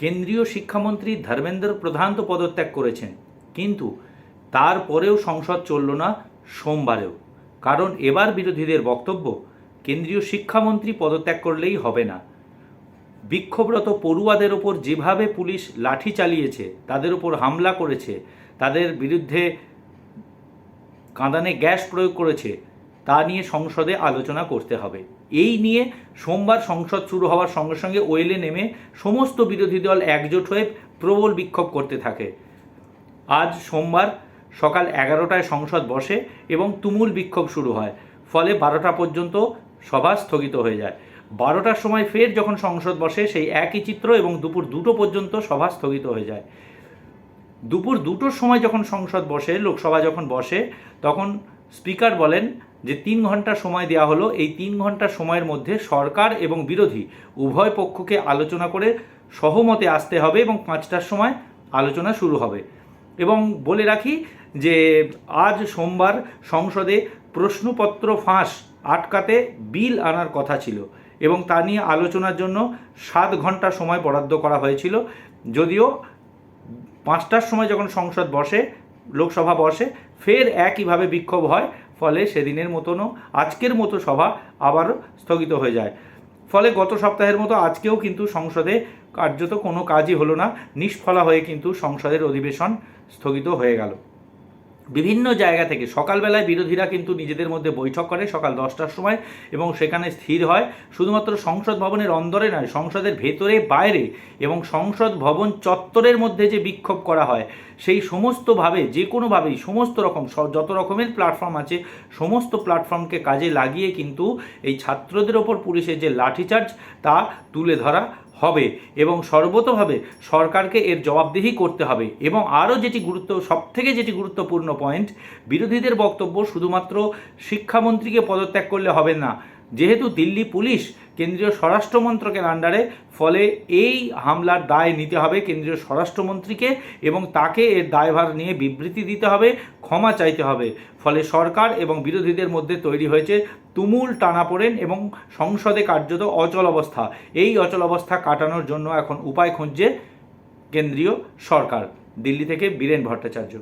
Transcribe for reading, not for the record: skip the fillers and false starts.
কেন্দ্রীয় শিক্ষামন্ত্রী ধর্মেন্দ্র প্রধান তো পদত্যাগ করেছেন, কিন্তু তারপরেও সংসদ চলল না সোমবারেও। কারণ এবার বিরোধীদের বক্তব্য, কেন্দ্রীয় শিক্ষামন্ত্রী পদত্যাগ করলেই হবে না। বিক্ষোভরত পড়ুয়াদের ওপর যেভাবে পুলিশ লাঠি চালিয়েছে, তাদের উপর হামলা করেছে, তাদের বিরুদ্ধে কাঁদানে গ্যাস প্রয়োগ করেছে, তা নিয়ে সংসদে আলোচনা করতে হবে। এই নিয়ে সোমবার সংসদ শুরু হওয়ার সঙ্গে সঙ্গে ওয়েলে নেমে সমস্ত বিরোধী দল একজোট হয়ে প্রবল বিক্ষোভ করতে থাকে। আজ সোমবার সকাল 11টায় সংসদ বসে এবং তুমুল বিক্ষোভ শুরু হয়। ফলে 12টা পর্যন্ত সভা স্থগিত হয়ে যায়। 12টার সময় ফের যখন সংসদ বসে সেই একই চিত্র এবং দুপুর 2টো পর্যন্ত সভা স্থগিত হয়ে যায়। দুপুর 2টোর সময় যখন সংসদ বসে, লোকসভা যখন বসে, তখন স্পিকার বলেন যে 3 ঘন্টা সময় দেওয়া হলো। এই 3 ঘন্টা সময়ের মধ্যে সরকার এবং বিরোধী উভয় পক্ষকে আলোচনা করে সহমতে আসতে হবে এবং 5টার সময় আলোচনা শুরু হবে। এবং বলে রাখি যে আজ সোমবার সংসদে প্রশ্নপত্র ফাঁস আটকাতে বিল আনার কথা ছিল এবং তা নিয়ে আলোচনার জন্য 7 ঘন্টা সময় বরাদ্দ করা হয়েছিল। যদিও 5টার সময় যখন সংসদ বসে, লোকসভা বসে, ফের একইভাবে বিক্ষোভ হয়। ফলে সেদিনের মতনও আজকের মতো সভা আবারও স্থগিত হয়ে যায়। ফলে গত সপ্তাহের মতো আজকেও কিন্তু সংসদে কার্যত কোনো কাজই হলো না। নিষ্ফলা হয়ে কিন্তু সংসদের অধিবেশন স্থগিত হয়ে গেল। বিভিন্ন জায়গা থেকে সকালবেলায় বিরোধীরা কিন্তু নিজেদের মধ্যে বৈঠক করে সকাল 10টার সময় এবং সেখানে স্থির হয় শুধুমাত্র সংসদ ভবনের অন্দরে নয়, সংসদের ভেতরে বাইরে এবং সংসদ ভবন চত্বরের মধ্যে যে বিক্ষোভ করা হয়, সেই সমস্তভাবে যে কোনোভাবেই সমস্ত রকম যত রকমের প্ল্যাটফর্ম আছে সমস্ত প্ল্যাটফর্মকে কাজে লাগিয়ে কিন্তু এই ছাত্রদের ওপর পুলিশের যে লাঠিচার্জ তা তুলে ধরা হবে এবং সর্বতোভাবে সরকারকে এর জবাবদিহি করতে হবে। এবং আরও সবথেকে যেটি গুরুত্বপূর্ণ পয়েন্ট, বিরোধীদের বক্তব্য শুধুমাত্র শিক্ষামন্ত্রীকে পদত্যাগ করলে হবে না, যেহেতু দিল্লি পুলিশ কেন্দ্রীয় স্বরাষ্ট্রমন্ত্রকের আন্ডারে, ফলে এই হামলার দায় নিতে হবে কেন্দ্রীয় স্বরাষ্ট্রমন্ত্রীকে এবং তাকে এর দায়ভার নিয়ে বিবৃতি দিতে হবে, ক্ষমা চাইতে হবে। ফলে সরকার এবং বিরোধীদের মধ্যে তৈরি হয়েছে তুমুল টানাপোড়েন এবং সংসদে কার্যত অচল অবস্থা। এই অচল অবস্থা কাটানোর জন্য এখন উপায় খুঁজছে কেন্দ্রীয় সরকার। দিল্লি থেকে বীরেন ভট্টাচার্য।